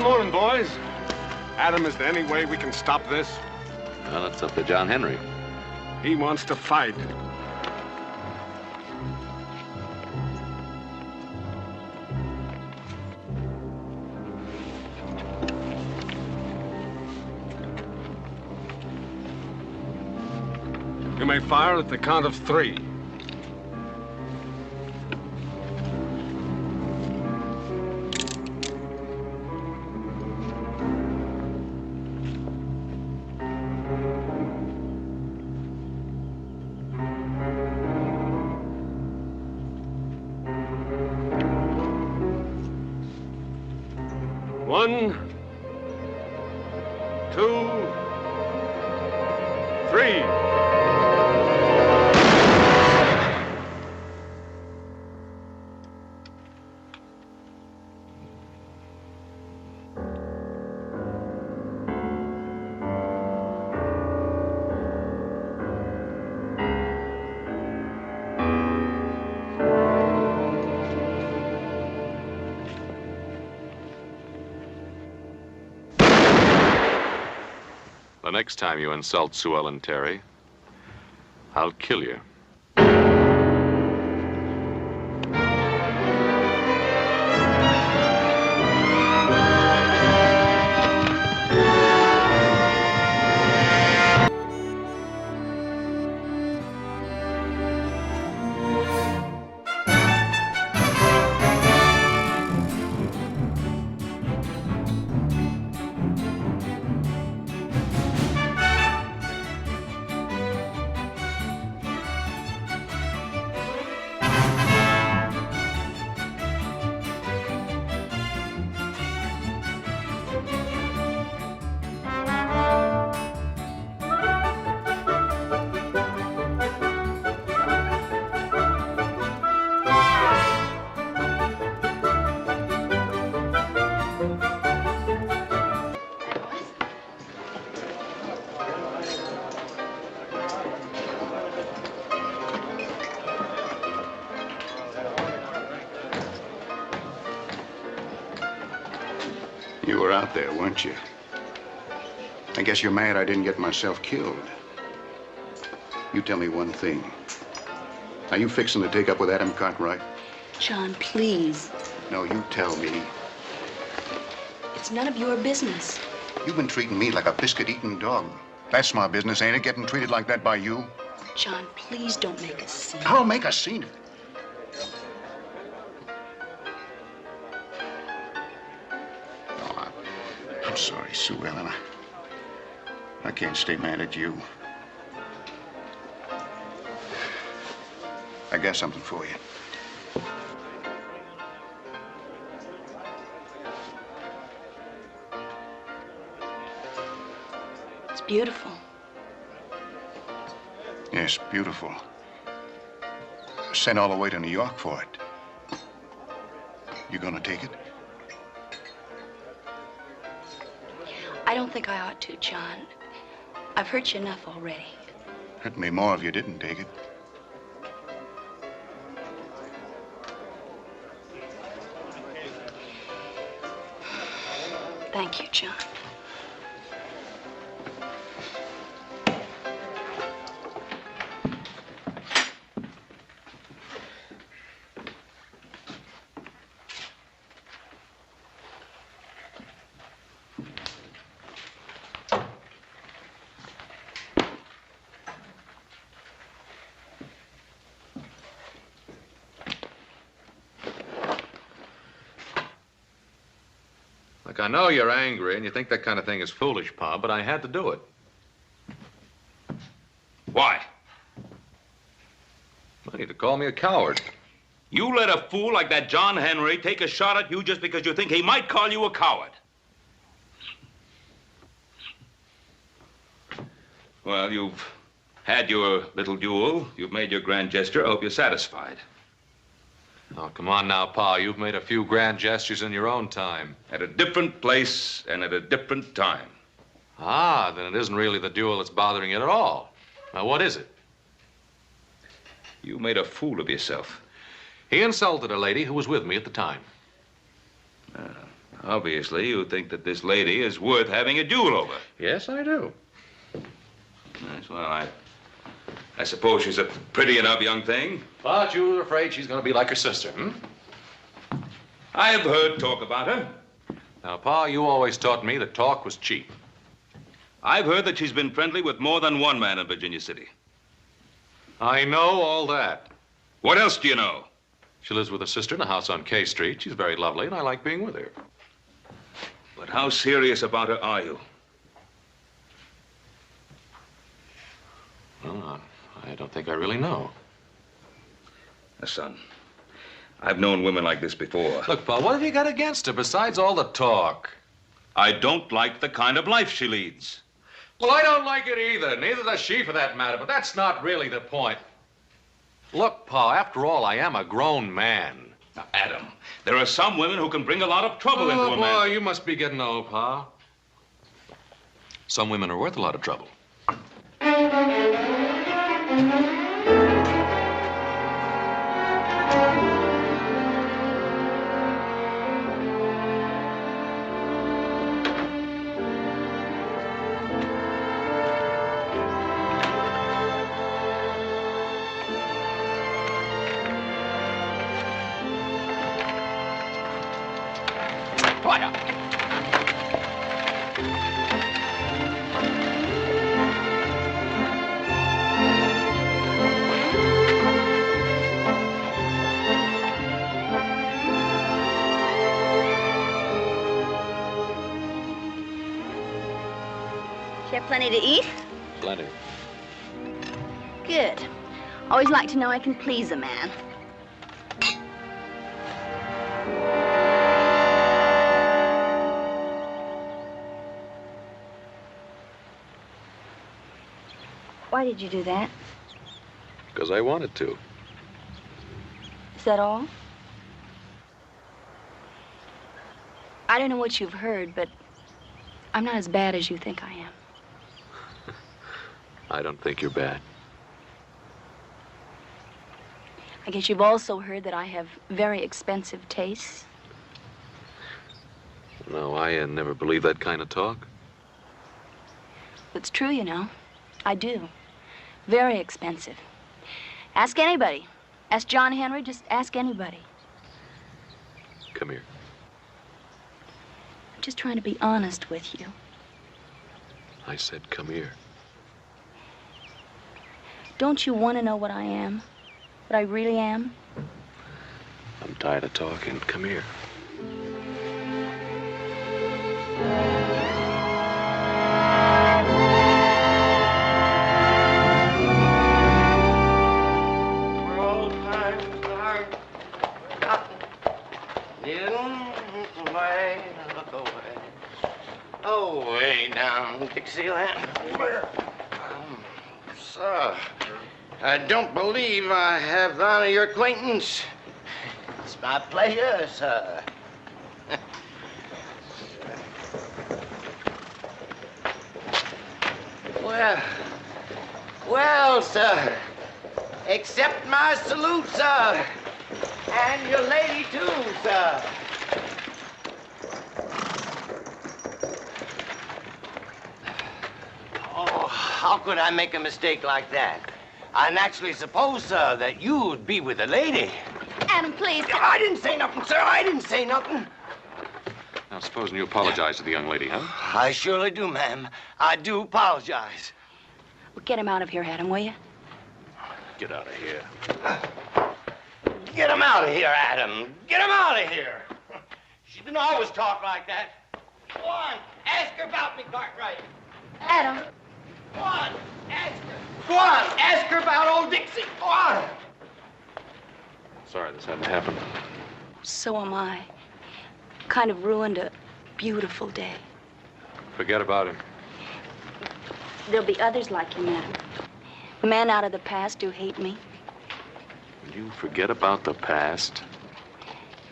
Morning, boys. Adam, is there any way we can stop this? Well, it's up to John Henry. He wants to fight. You may fire at the count of 3. One, 2, 3. The next time you insult Sue Ellen Terry, I'll kill you. You were out there, weren't you? I guess you're mad I didn't get myself killed. You tell me one thing. Are you fixing to take up with Adam Cartwright? John, please. No, you tell me. It's none of your business. You've been treating me like a biscuit-eating dog. That's my business, ain't it? Getting treated like that by you? John, please don't make a scene. I'll make a scene of it. Oh, I'm sorry, Sue Ellen. I can't stay mad at you. I got something for you. It's beautiful. Yes, beautiful. Sent all the way to New York for it. You gonna take it? I don't think I ought to, John. I've hurt you enough already. Hurt me more if you didn't take it. Thank you, John. Look, I know you're angry and you think that kind of thing is foolish, Pa, but I had to do it. Why? Well, you to call me a coward. You let a fool like that John Henry take a shot at you just because you think he might call you a coward. Well, you've had your little duel. You've made your grand gesture. I hope you're satisfied. Oh, come on now, Pa. You've made a few grand gestures in your own time. At a different place and at a different time. Ah, then it isn't really the duel that's bothering you at all. Now, what is it? You made a fool of yourself. He insulted a lady who was with me at the time. Obviously, you think that this lady is worth having a duel over. Yes, I do. Yes, well, I suppose she's a pretty enough young thing. But you're afraid she's going to be like her sister, hmm? I've heard talk about her. Now, Pa, you always taught me that talk was cheap. I've heard that she's been friendly with more than one man in Virginia City. I know all that. What else do you know? She lives with her sister in a house on K Street. She's very lovely, and I like being with her. But how serious about her are you? Well, I don't think I really know. Now, son, I've known women like this before. Look, Pa, what have you got against her besides all the talk? I don't like the kind of life she leads. Well, I don't like it either. Neither does she, for that matter. But that's not really the point. Look, Pa, after all, I am a grown man. Now, Adam, there are some women who can bring a lot of trouble into a man. Oh, boy, you must be getting old, Pa. Some women are worth a lot of trouble. You have plenty to eat? Plenty. Good. Always like to know I can please a man. Why did you do that? Because I wanted to. Is that all? I don't know what you've heard, but I'm not as bad as you think I am. I don't think you're bad. I guess you've also heard that I have very expensive tastes. No, I never believed that kind of talk. It's true, you know. I do. Very expensive. Ask anybody. Ask John Henry, just ask anybody. Come here. I'm just trying to be honest with you. I said come here. Don't you want to know what I am? What I really am? I'm tired of talking. Come here. Oh, way down, Dixieland. Sir, I don't believe I have the honor of your acquaintance. It's my pleasure, sir. Well, sir, accept my salute, sir. And your lady, too, sir. Oh, how could I make a mistake like that? I naturally suppose, sir, that you'd be with a lady. Adam, please. I didn't say nothing, sir. I didn't say nothing. Now, supposing you apologize to the young lady, huh? I surely do, ma'am. I do apologize. Well, get him out of here, Adam, will you? Get out of here. Get him out of here, Adam. Get him out of here. She didn't always talk like that. Go on, ask her about me, Cartwright. Adam. Go on, ask her. Go on, ask her about old Dixie. Go on. Sorry this hadn't happened. So am I. Kind of ruined a beautiful day. Forget about him. There'll be others like him, Adam. Men out of the past who hate me. Will you forget about the past?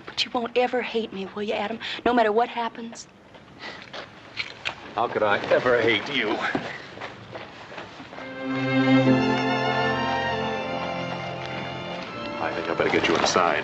But you won't ever hate me, will you, Adam? No matter what happens? How could I ever hate you? I think I better get you inside.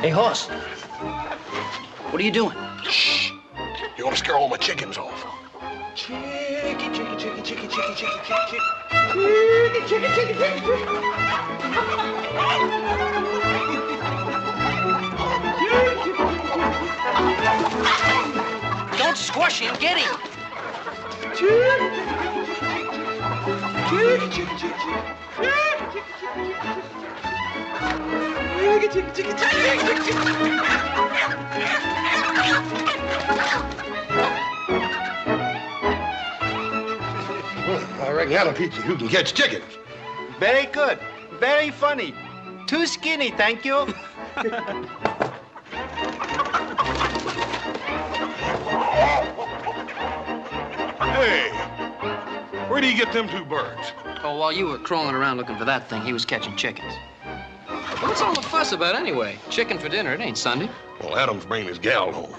Hey, horse. What are you doing? Shh. You're gonna scare all my chickens off. Don't squash him. Get him. I reckon that'll teach you who can catch chickens. Very good. Very funny. Too skinny, thank you. Hey, where do you get them two birds? Oh, while you were crawling around looking for that thing, he was catching chickens. What's all the fuss about anyway? Chicken for dinner, it ain't Sunday. Well, Adam's bringing his gal home.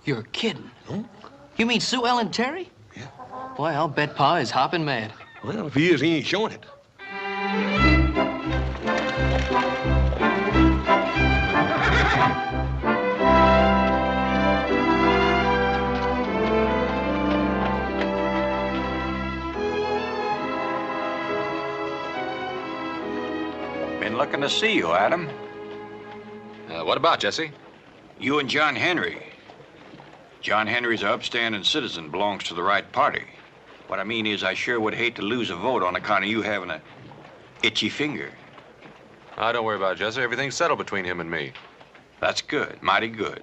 You're kidding. Huh? You mean Sue Ellen Terry? Yeah. Boy, I'll bet Pa is hopping mad. Well, if he is, he ain't showing it. Been looking to see you, Adam. What about, Jesse? You and John Henry. John Henry's an upstanding citizen, belongs to the right party. What I mean is I sure would hate to lose a vote on account of you having a itchy finger. Don't worry about it, Jesse. Everything's settled between him and me. That's good, mighty good.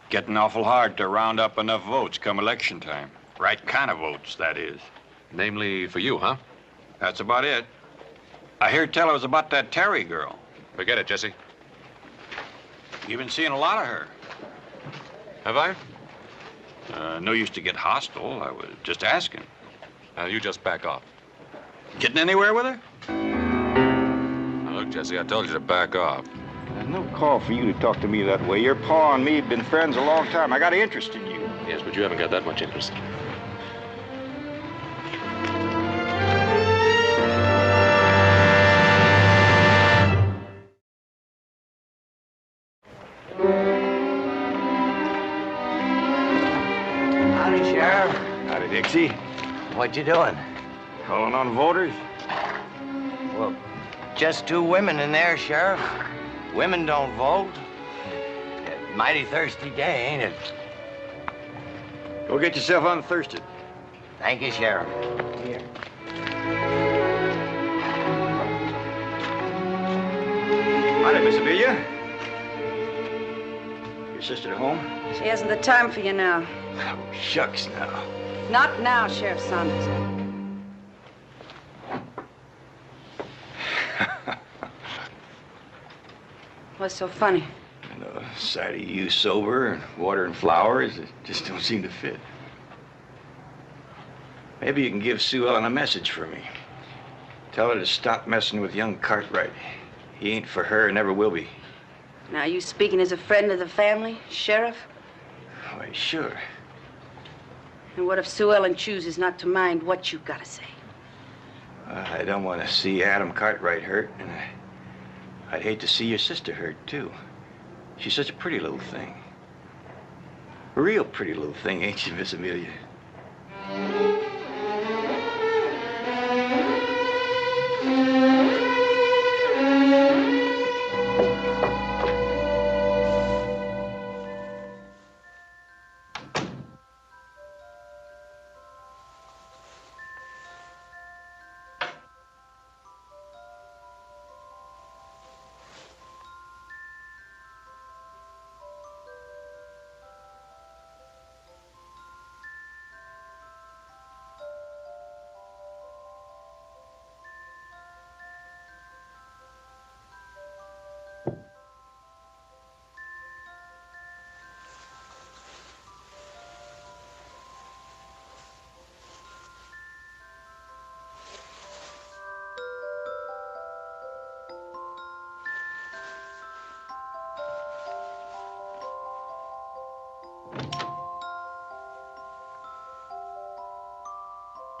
Getting awful hard to round up enough votes come election time. Right kind of votes, that is. Namely for you, huh? That's about it. I hear tell it was about that Terry girl. Forget it, Jesse. You've been seeing a lot of her. Have I? No use to get hostile. I was just asking. You just back off. Getting anywhere with her? Now, look, Jesse, I told you to back off. There's no call for you to talk to me that way. Your pa and me have been friends a long time. I got an interest in you. Yes, but you haven't got that much interest. Howdy, Sheriff. Howdy, Dixie. What you doing? Calling on voters? Well, just two women in there, Sheriff. Women don't vote. Mighty thirsty day, ain't it? Go get yourself unthirsted. Thank you, Sheriff. Here. Howdy, Miss Amelia. Your sister at home? She hasn't the time for you now. Oh, shucks now. Not now, Sheriff Saunders. What's so funny? And the sight of you sober and watering flowers, it just don't seem to fit. Maybe you can give Sue Ellen a message for me. Tell her to stop messing with young Cartwright. He ain't for her and never will be. Now, you speaking as a friend of the family, Sheriff? Why, sure. And what if Sue Ellen chooses not to mind what you've got to say? I don't want to see Adam Cartwright hurt, and I'd hate to see your sister hurt, too. She's such a pretty little thing. A real pretty little thing, ain't she, Miss Amelia?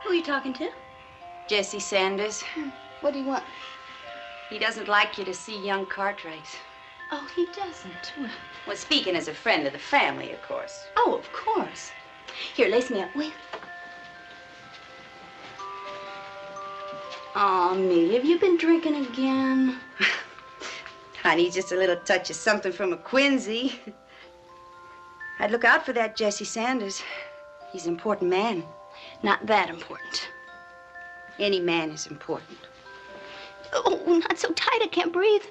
Who are you talking to? Jesse Sanders. What do you want? He doesn't like you to see young Cartwright. Oh, he doesn't. Well, speaking as a friend of the family, of course. Oh, of course. Here, lace me up, will you? Oh, Amelia, have you been drinking again? Honey, just a little touch of something from a Quincy. I'd look out for that Jesse Sanders. He's an important man. Not that important. Any man is important. Oh, not so tight, I can't breathe.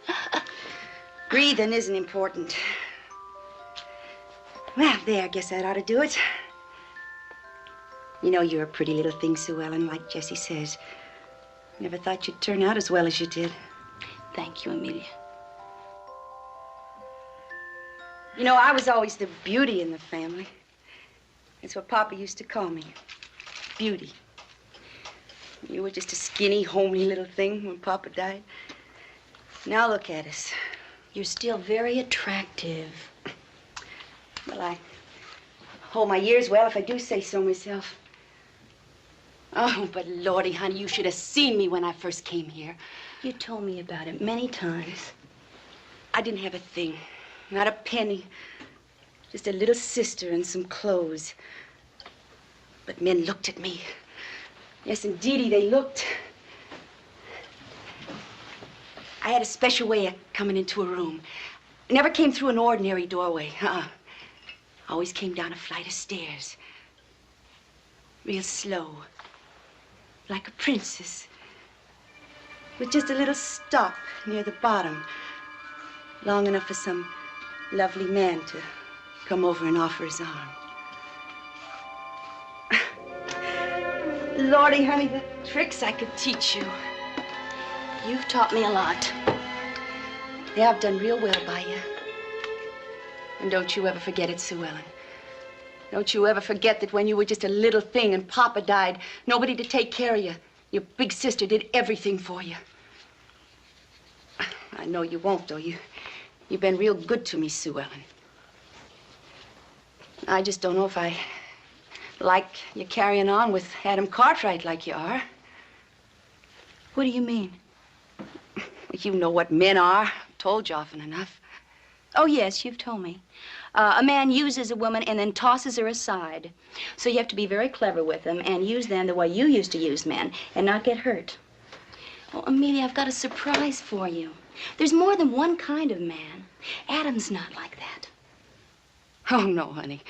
Breathing isn't important. Well, there, I guess that ought to do it. You know, you're a pretty little thing, Sue Ellen, like Jesse says. Never thought you'd turn out as well as you did. Thank you, Amelia. You know, I was always the beauty in the family. It's what Papa used to call me. Beauty. You were just a skinny, homely little thing when Papa died. Now look at us. You're still very attractive. Well, I hold my years well, if I do say so myself. Oh, but Lordy, honey, you should have seen me when I first came here. You told me about it many times. I didn't have a thing. Not a penny. Just a little sister and some clothes. But men looked at me. Yes, indeedy, they looked. I had a special way of coming into a room. I never came through an ordinary doorway. Always came down a flight of stairs. Real slow. Like a princess. With just a little stop near the bottom. Long enough for some lovely man to come over and offer his arm. Lordy, honey, the tricks I could teach you. You've taught me a lot. Yeah, I've done real well by you. And don't you ever forget it, Sue Ellen. Don't you ever forget that when you were just a little thing and Papa died, nobody to take care of you, your big sister did everything for you. I know you won't, though. You've been real good to me, Sue Ellen. I just don't know if I like you carrying on with Adam Cartwright like you are. What do you mean? You know what men are. I've told you often enough. Oh, yes, you've told me. A man uses a woman and then tosses her aside. So you have to be very clever with them and use them the way you used to use men and not get hurt. Oh, Amelia, I've got a surprise for you. There's more than one kind of man. Adam's not like that. Oh, no, honey.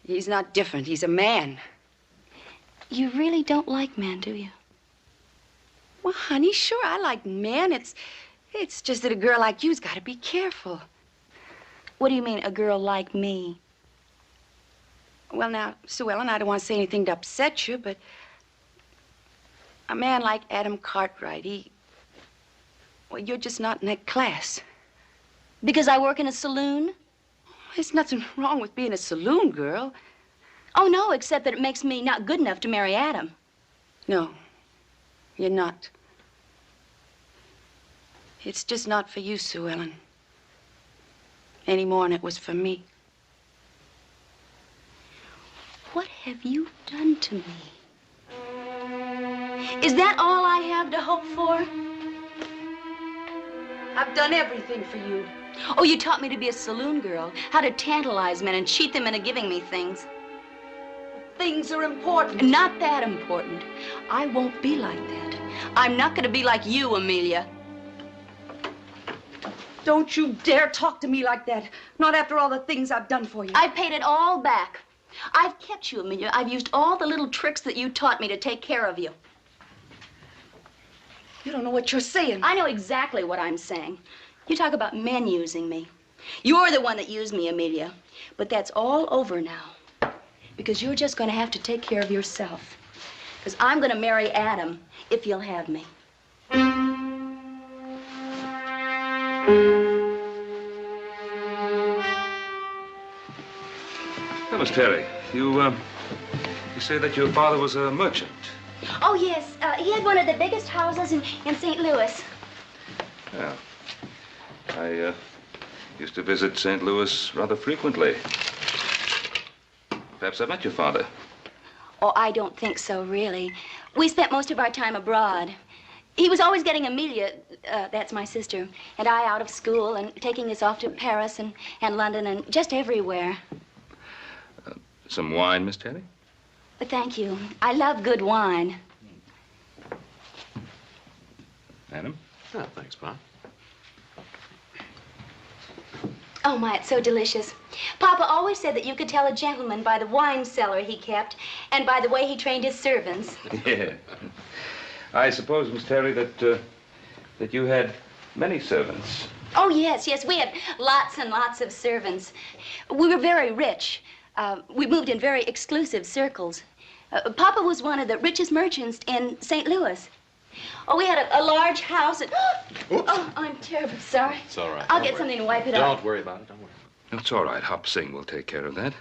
He's not different. He's a man. You really don't like men, do you? Well, honey, sure, I like men. It's just that a girl like you's got to be careful. What do you mean, a girl like me? Well, now, Sue Ellen, I don't want to say anything to upset you, but a man like Adam Cartwright, well, you're just not in that class. Because I work in a saloon? There's nothing wrong with being a saloon girl. Oh, no, except that it makes me not good enough to marry Adam. No, you're not. It's just not for you, Sue Ellen. Any more than it was for me. What have you done to me? Is that all I have to hope for? I've done everything for you. Oh, you taught me to be a saloon girl, how to tantalize men and cheat them into giving me things. Things are important. Not that important. I won't be like that. I'm not going to be like you, Amelia. Don't you dare talk to me like that. Not after all the things I've done for you. I've paid it all back. I've kept you, Amelia. I've used all the little tricks that you taught me to take care of you. You don't know what you're saying. I know exactly what I'm saying. You talk about men using me. You're the one that used me, Amelia. But that's all over now. Because you're just going to have to take care of yourself. Because I'm going to marry Adam if you'll have me. Now, Miss Terry, you say that your father was a merchant. Oh, yes. He had one of the biggest houses in St. Louis. Yeah. I used to visit St. Louis rather frequently. Perhaps I met your father. Oh, I don't think so, really. We spent most of our time abroad. He was always getting Amelia, that's my sister, and I out of school and taking us off to Paris and London and just everywhere. Some wine, Miss Terry? Thank you. I love good wine. Adam? Oh, thanks, Pa. Oh, my, it's so delicious. Papa always said that you could tell a gentleman by the wine cellar he kept and by the way he trained his servants. Yeah. I suppose, Miss Terry, that you had many servants. Oh, yes, yes. We had lots and lots of servants. We were very rich. We moved in very exclusive circles. Papa was one of the richest merchants in St. Louis. Oh, we had a large house. Oh, I'm terribly sorry. It's all right. I'll get something to wipe it Don't off. worry about it. Don't worry. It's all right. Hop Sing will take care of that.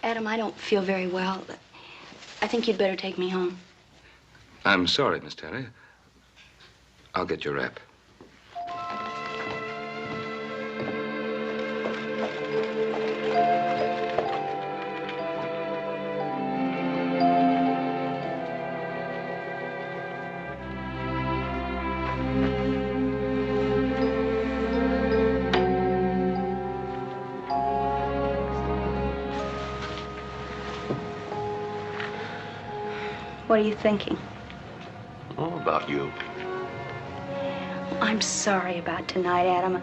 Adam, I don't feel very well. I think you'd better take me home. I'm sorry, Miss Terry. I'll get your wrap. What are you thinking? Oh, about you. I'm sorry about tonight, Adam.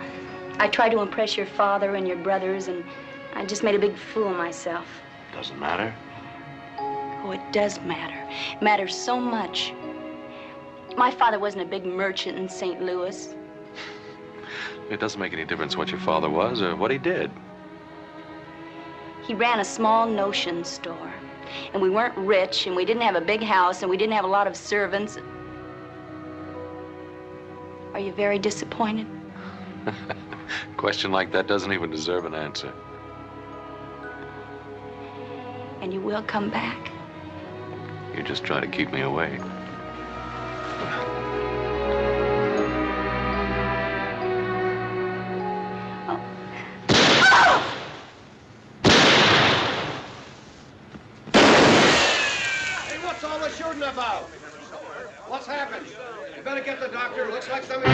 I tried to impress your father and your brothers, and I just made a big fool of myself. Doesn't matter. Oh, it does matter. It matters so much. My father wasn't a big merchant in St. Louis. It doesn't make any difference what your father was or what he did. He ran a small notion store. And we weren't rich, and we didn't have a big house, and we didn't have a lot of servants. Are you very disappointed? A question like that doesn't even deserve an answer. And you will come back? You're just trying to keep me away. About? What's happened? You better get the doctor. Looks like something.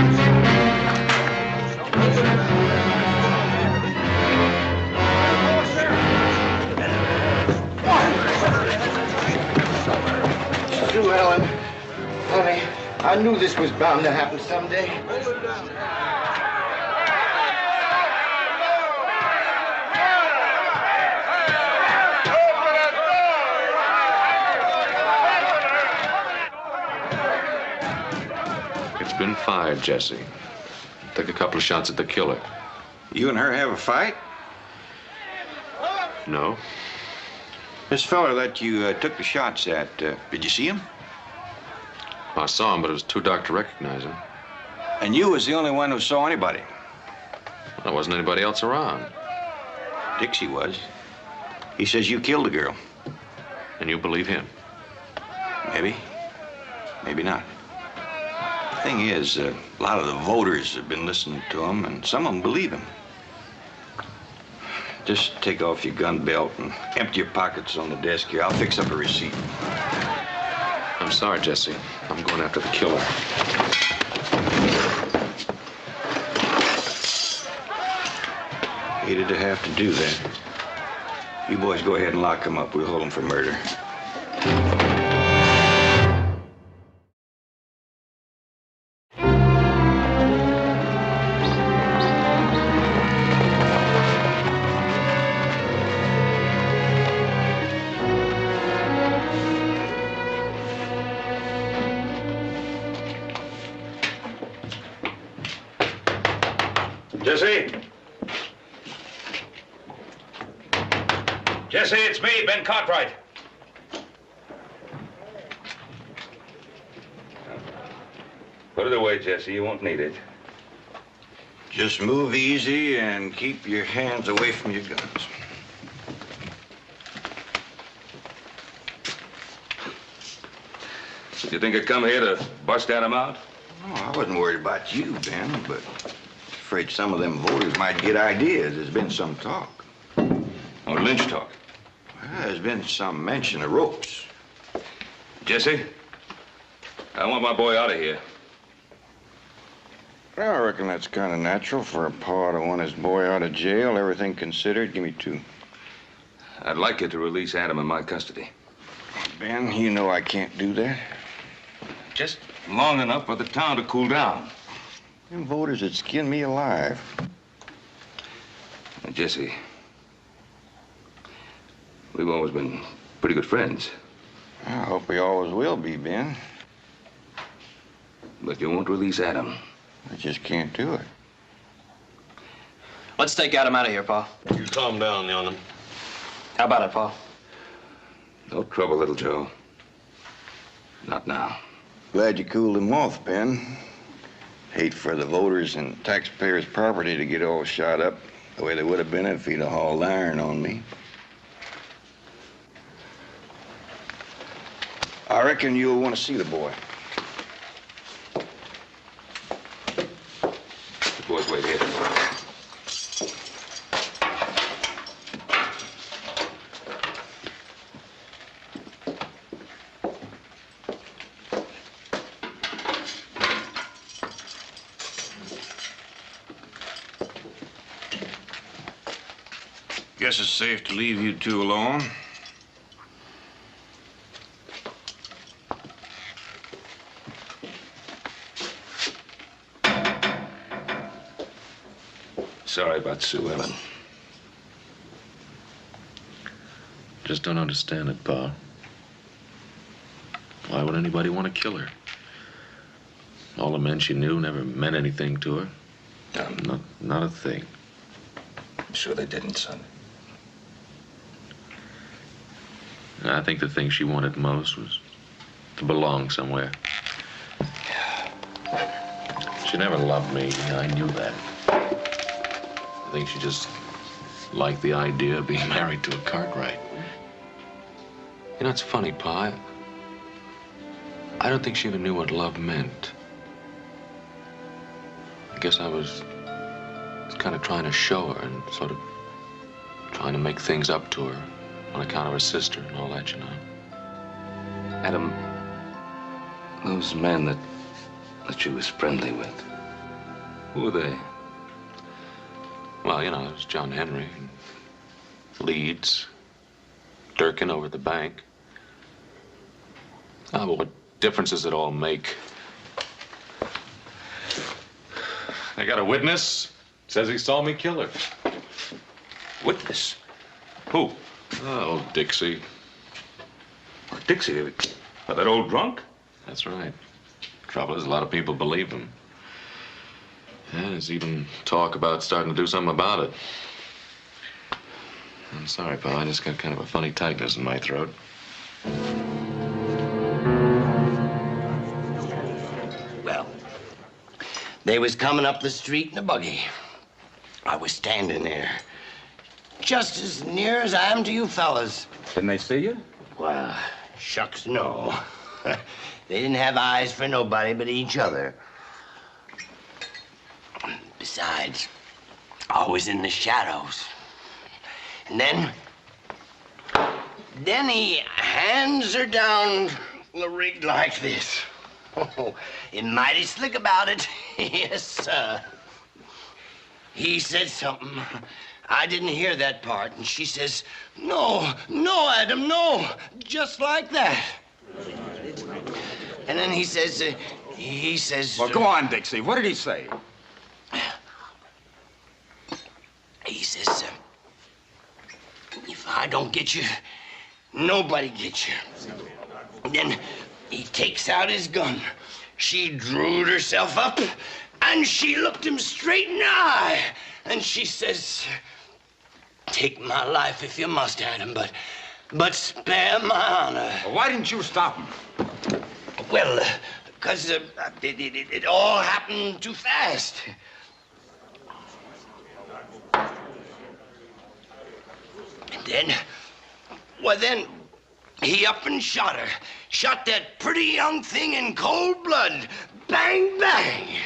Sue Ellen, honey, I knew this was bound to happen someday. Been fired, Jesse. Took a couple of shots at the killer. You and her have a fight? No. This fella that you took the shots at, did you see him? I saw him, but it was too dark to recognize him. And you was the only one who saw anybody. There wasn't anybody else around. Dixie was. He says you killed the girl. And you believe him? Maybe. Maybe not. The thing is, a lot of the voters have been listening to him, and some of them believe him. Just take off your gun belt and empty your pockets on the desk here. I'll fix up a receipt. I'm sorry, Jesse. I'm going after the killer. Hated to have to do that. You boys go ahead and lock him up. We'll hold him for murder. Jesse? Jesse, it's me, Ben Cartwright. Put it away, Jesse. You won't need it. Just move easy and keep your hands away from your guns. You think I'd come here to bust Adam out? Oh, I wasn't worried about you, Ben, but afraid some of them voters might get ideas. There's been some talk. Oh, lynch talk. Well, there's been some mention of ropes. Jesse, I want my boy out of here. Well, I reckon that's kind of natural for a pa to want his boy out of jail, everything considered. Give me two. I'd like you to release Adam in my custody. Ben, you know I can't do that. Just long enough for the town to cool down. Them voters would skin me alive. Now, Jesse, we've always been pretty good friends. I hope we always will be, Ben. But you won't release Adam. I just can't do it. Let's take Adam out of here, Pa. You calm down, young'un. How about it, Pa? No trouble, little Joe. Not now. Glad you cooled him off, Ben. Hate for the voters and taxpayers' property to get all shot up the way they would have been if he'd have hauled iron on me. I reckon you'll want to see the boy. The boy's wait here. Guess it's safe to leave you two alone. Sorry about Sue Ellen. Just don't understand it, Pa. Why would anybody want to kill her? All the men she knew never meant anything to her. Not a thing. I'm sure they didn't, son. I think the thing she wanted most was to belong somewhere. She never loved me. I knew that. I think she just liked the idea of being married to a Cartwright. You know, it's funny, Pa. I don't think she even knew what love meant. I guess I was kind of trying to show her and sort of trying to make things up to her on account of her sister and all that, you know. Adam, those men that she was friendly with, who were they? Well, you know, it was John Henry, and Leeds, Durkin over at the bank. Oh, but what difference does it all make? I got a witness. Says he saw me kill her. Witness? Who? Oh, Dixie. Oh, Dixie? Oh, that old drunk? That's right. Trouble is, a lot of people believe him. Yeah, there's even talk about starting to do something about it. I'm sorry, pal. I just got kind of a funny tightness in my throat. They was coming up the street in a buggy. I was standing there, just as near as I am to you fellas. Didn't they see you? Well, shucks, no. They didn't have eyes for nobody but each other. Besides, I was in the shadows. And then he hands her down the rig like this. Oh, and mighty slick about it. Yes, sir. He said something. I didn't hear that part. And she says, no, Adam, no. Just like that. And then he says, Well, go on, Dixie. What did he say? He says, if I don't get you, nobody gets you. Then he takes out his gun. She drew herself up, and she looked him straight in the eye. And she says, take my life if you must, Adam, but spare my honor. Well, why didn't you stop him? Well, because it all happened too fast. And then he up and shot her. Shot that pretty young thing in cold blood. Bang, bang.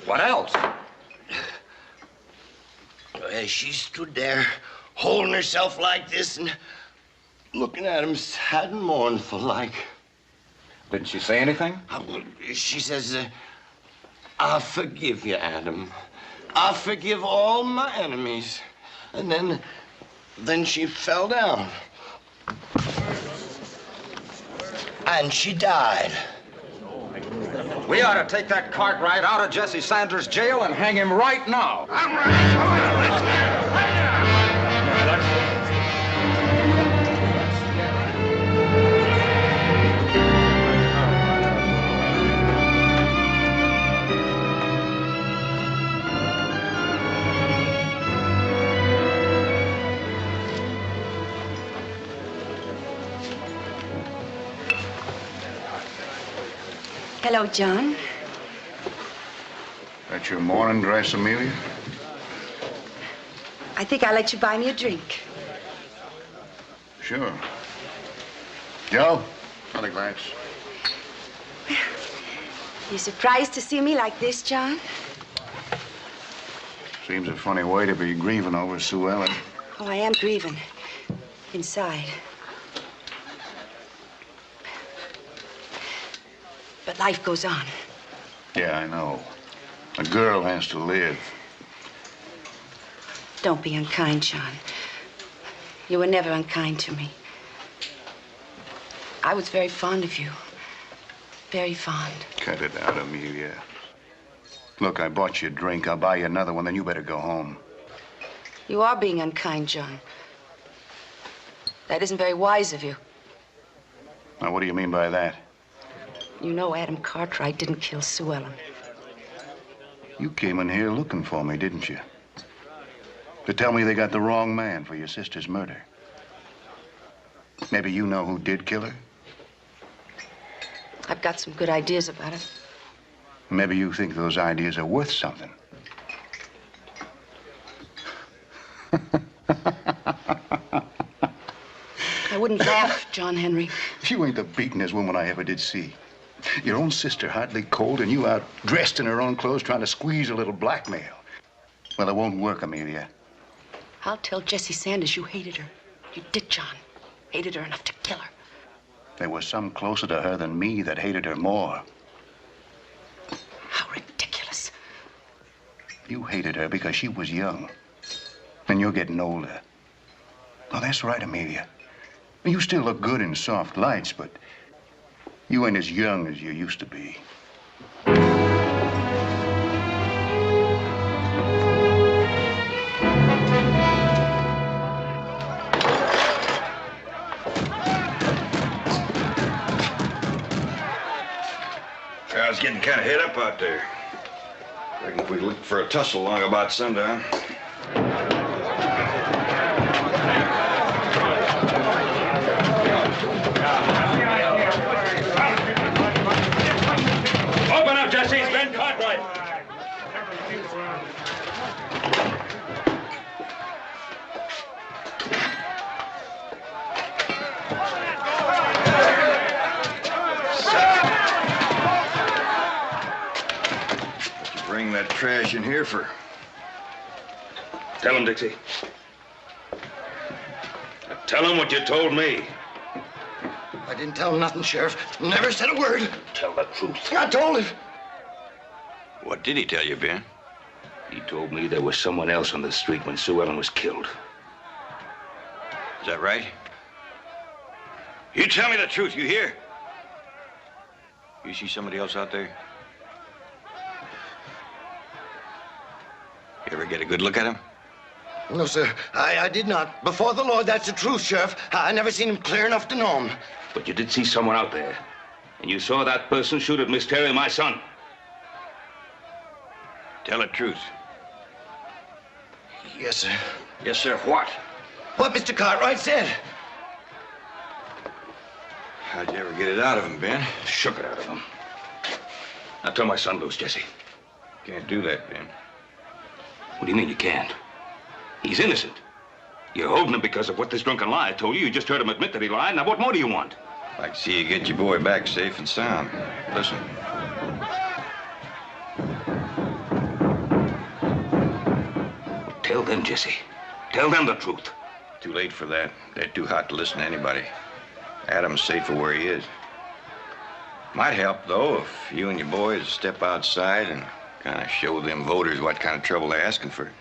What else? Well, she stood there, holding herself like this and looking at him sad and mournful like. Didn't she say anything? She says, I forgive you, Adam. I forgive all my enemies. And then she fell down. And she died. We ought to take that Cartwright out of Jesse Sanders' jail and hang him right now. I'm ready. Hello, John. That's your morning dress, Amelia? I think I'll let you buy me a drink. Sure. Joe, another glass. You surprised to see me like this, John? Seems a funny way to be grieving over Sue Ellen. Oh, I am grieving. Inside. But life goes on. Yeah, I know. A girl has to live. Don't be unkind, John. You were never unkind to me. I was very fond of you. Very fond. Cut it out, Amelia. Look, I bought you a drink. I'll buy you another one, then you better go home. You are being unkind, John. That isn't very wise of you. Now, what do you mean by that? You know Adam Cartwright didn't kill Sue Ellen. You came in here looking for me, didn't you? To tell me they got the wrong man for your sister's murder. Maybe you know who did kill her? I've got some good ideas about it. Maybe you think those ideas are worth something. I wouldn't laugh, John Henry. You ain't the beatenest woman I ever did see. Your own sister hardly cold, and you out dressed in her own clothes trying to squeeze a little blackmail. Well, it won't work, Amelia. I'll tell Jesse Sanders you hated her. You did, John. Hated her enough to kill her. There was some closer to her than me that hated her more. How ridiculous. You hated her because she was young. And you're getting older. Oh, that's right, Amelia. You still look good in soft lights, but you ain't as young as you used to be. I was getting kind of head up out there. Reckon if we look for a tussle long about sundown. Open up, Jesse. It's Ben Cartwright. that trash in here for? Tell him, Dixie. Tell him what you told me. I didn't tell him nothing, Sheriff. Never said a word. Tell the truth. I told him. What did he tell you, Ben? He told me there was someone else on the street when Sue Ellen was killed. Is that right? You tell me the truth, you hear? You see somebody else out there? You ever get a good look at him? No, sir. I did not. Before the Lord, that's the truth, Sheriff. I never seen him clear enough to know him. But you did see someone out there. And you saw that person shoot at Miss Terry, my son. Tell the truth. Yes, sir. Yes, sir. What? What Mr. Cartwright said. How'd you ever get it out of him, Ben? Shook it out of him. Now tell my son loose, Jesse. Can't do that, Ben. What do you mean you can't? He's innocent. You're holding him because of what this drunken liar told you. You just heard him admit that he lied. Now what more do you want? I'd like to see you get your boy back safe and sound. Listen. Tell them, Jesse. Tell them the truth. Too late for that. They're too hot to listen to anybody. Adam's safer where he is. Might help, though, if you and your boys step outside and kind of show them voters what kind of trouble they're asking for.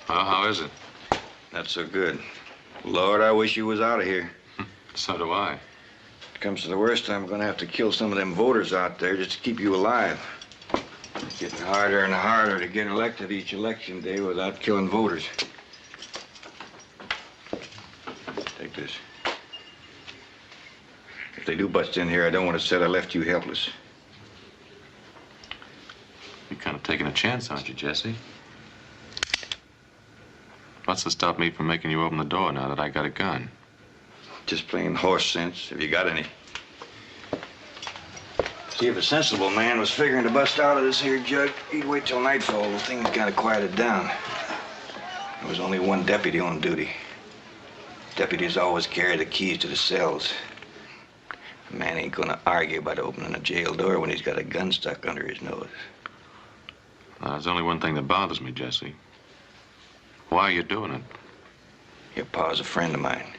Well, how is it? Not so good. Lord, I wish you was out of here. So do I. If it comes to the worst, I'm gonna have to kill some of them voters out there just to keep you alive. It's getting harder and harder to get elected each election day without killing voters. Take this. If they do bust in here, I don't want to say I left you helpless. You're kind of taking a chance, aren't you, Jesse? What's to stop me from making you open the door now that I got a gun? Just plain horse sense, if you got any. See, if a sensible man was figuring to bust out of this here jug, he'd wait till nightfall till things kind of quieted down. There was only one deputy on duty. Deputies always carry the keys to the cells. A man ain't gonna argue about opening a jail door when he's got a gun stuck under his nose. There's only one thing that bothers me, Jesse. Why are you doing it? Your pa's a friend of mine.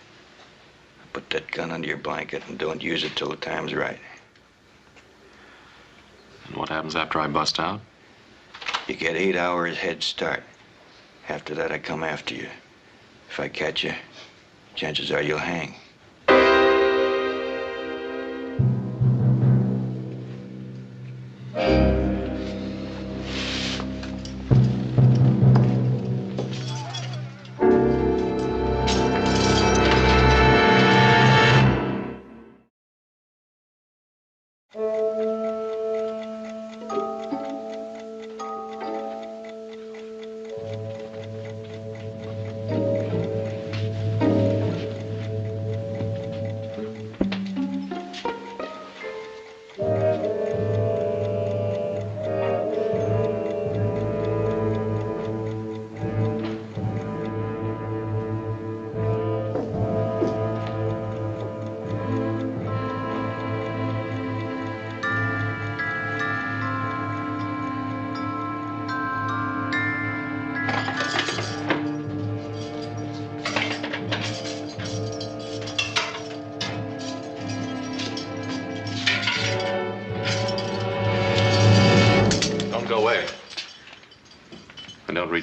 Put that gun under your blanket and don't use it till the time's right. And what happens after I bust out? You get 8 hours head start. After that, I come after you. If I catch you, chances are you'll hang.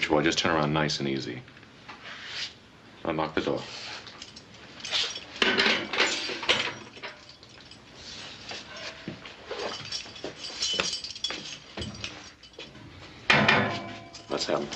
Boy, just turn around nice and easy. Unlock the door. Let's have him.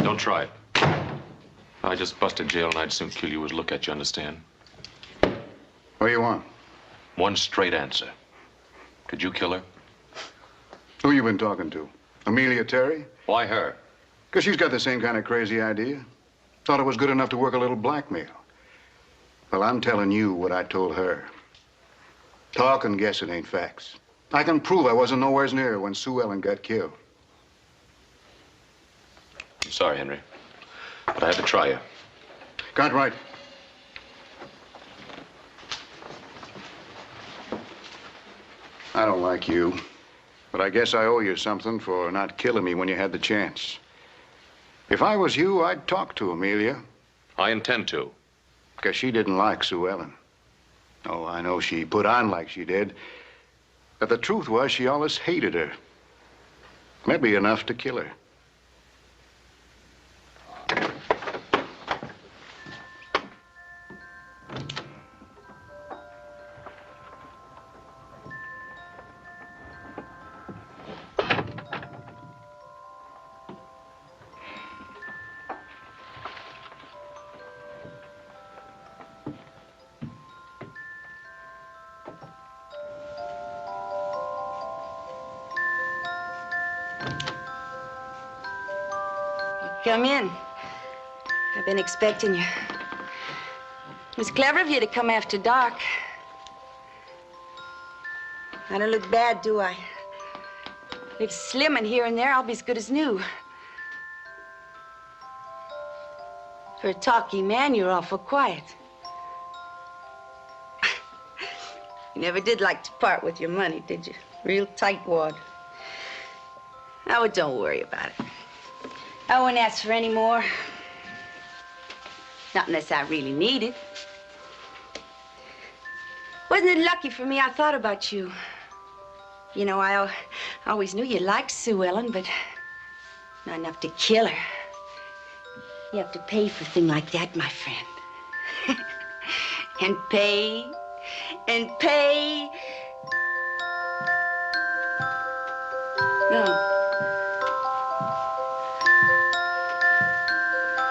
Don't try it. I just busted jail and I'd soon kill you as look at you, understand? What do you want? One straight answer. Did you kill her? Who you been talking to? Amelia Terry? Why her? Because she's got the same kind of crazy idea. Thought it was good enough to work a little blackmail. Well, I'm telling you what I told her. Talk and guessing ain't facts. I can prove I wasn't nowhere near when Sue Ellen got killed. I'm sorry, Henry, but I had to try you. Cartwright. I don't like you, but I guess I owe you something for not killing me when you had the chance. If I was you, I'd talk to Amelia. I intend to. Because she didn't like Sue Ellen. Oh, I know she put on like she did. But the truth was she always hated her. Maybe enough to kill her. Come in. I've been expecting you. It was clever of you to come after dark. I don't look bad, do I? If slim and here and there, I'll be as good as new. For a talky man, you're awful quiet. You never did like to part with your money, did you? Real tightwad. Oh, don't worry about it. I won't ask for any more. Not unless I really need it. Wasn't it lucky for me I thought about you? You know, I always knew you liked Sue Ellen, but not enough to kill her. You have to pay for a thing like that, my friend. And pay, and pay. No.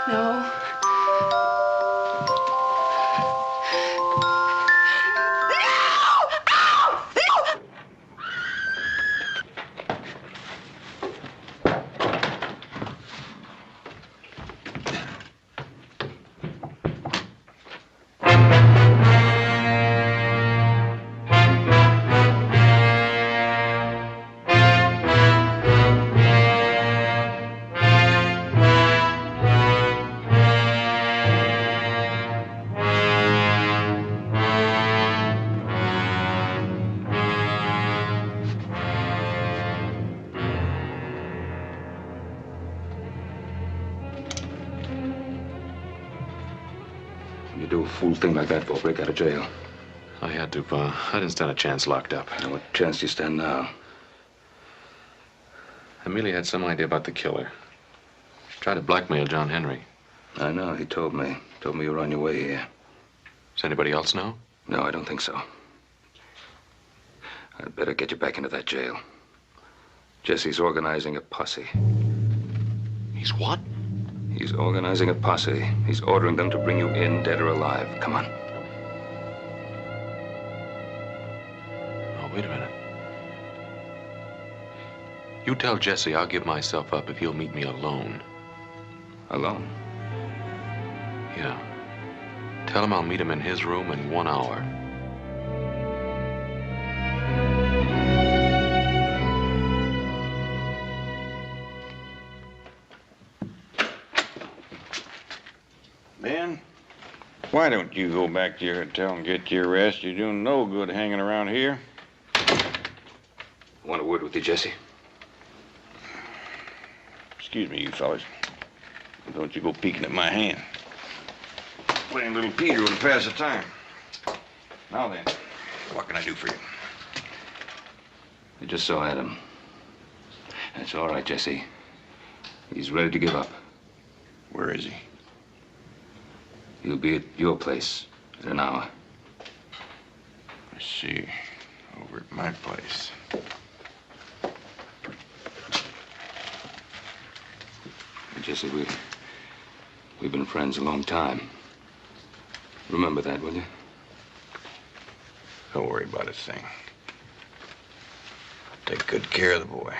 No. You do a fool thing like that for a break out of jail. I had to, Pa. I didn't stand a chance locked up. Now, what chance do you stand now? Amelia had some idea about the killer. Tried to blackmail John Henry. I know, he told me. Told me you were on your way here. Does anybody else know? No, I don't think so. I'd better get you back into that jail. Jesse's organizing a posse. He's what? He's organizing a posse. He's ordering them to bring you in, dead or alive. Come on. Oh, wait a minute. You tell Jesse I'll give myself up if he'll meet me alone. Alone? Yeah. Tell him I'll meet him in his room in 1 hour. Ben, why don't you go back to your hotel and get your rest? You're doing no good hanging around here. Want a word with you, Jesse? Excuse me, you fellas. Don't you go peeking at my hand. playing little Peter to pass the time. Now then, what can I do for you? I just saw Adam. That's all right, Jesse. He's ready to give up. Where is he? He'll be at your place in an hour. I see. Over at my place. Jesse, we've been friends a long time. Remember that, will you? Don't worry about a thing. Take good care of the boy.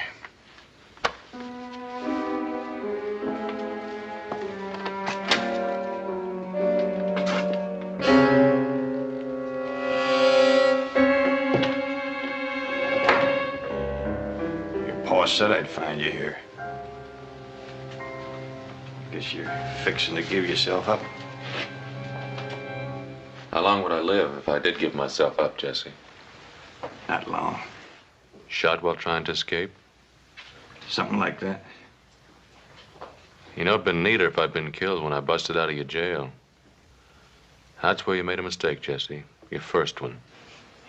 Your pa said I'd find you here. Guess you're fixing to give yourself up. How long would I live if I did give myself up, Jesse? Not long. Shot while trying to escape? Something like that. You know, it'd been neater if I'd been killed when I busted out of your jail. That's where you made a mistake, Jesse. Your first one.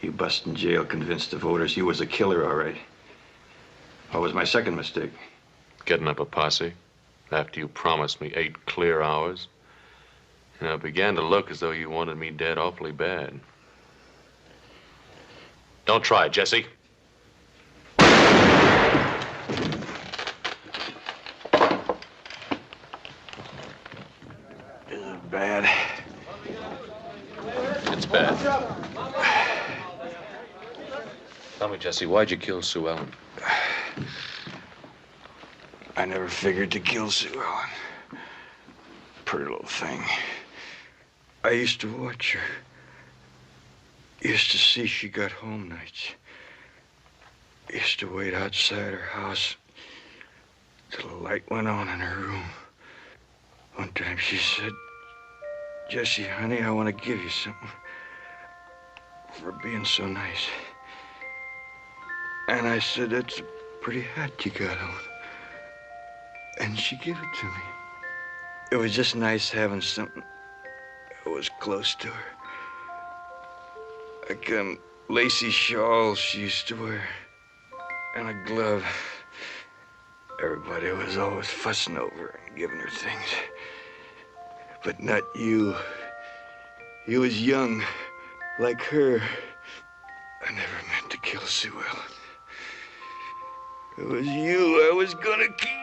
You busted in jail convinced the voters you was a killer, all right. What was my second mistake? Getting up a posse after you promised me 8 clear hours. You know, it began to look as though you wanted me dead awfully bad. Don't try it, Jesse. Is it bad? It's bad. Tell me, Jesse, why'd you kill Sue Ellen? I never figured to kill Sue Ellen. Pretty little thing. I used to watch her. Used to see she got home nights. Used to wait outside her house till the light went on in her room. One time she said, "Jesse, honey, I want to give you something for being so nice." And I said, "That's a pretty hat you got on." And she gave it to me. It was just nice having something that was close to her. Like a lacy shawl she used to wear. And a glove. Everybody was always fussing over her and giving her things. But not you. You was young, like her. I never meant to kill Sue Ellen. It was you I was gonna kill.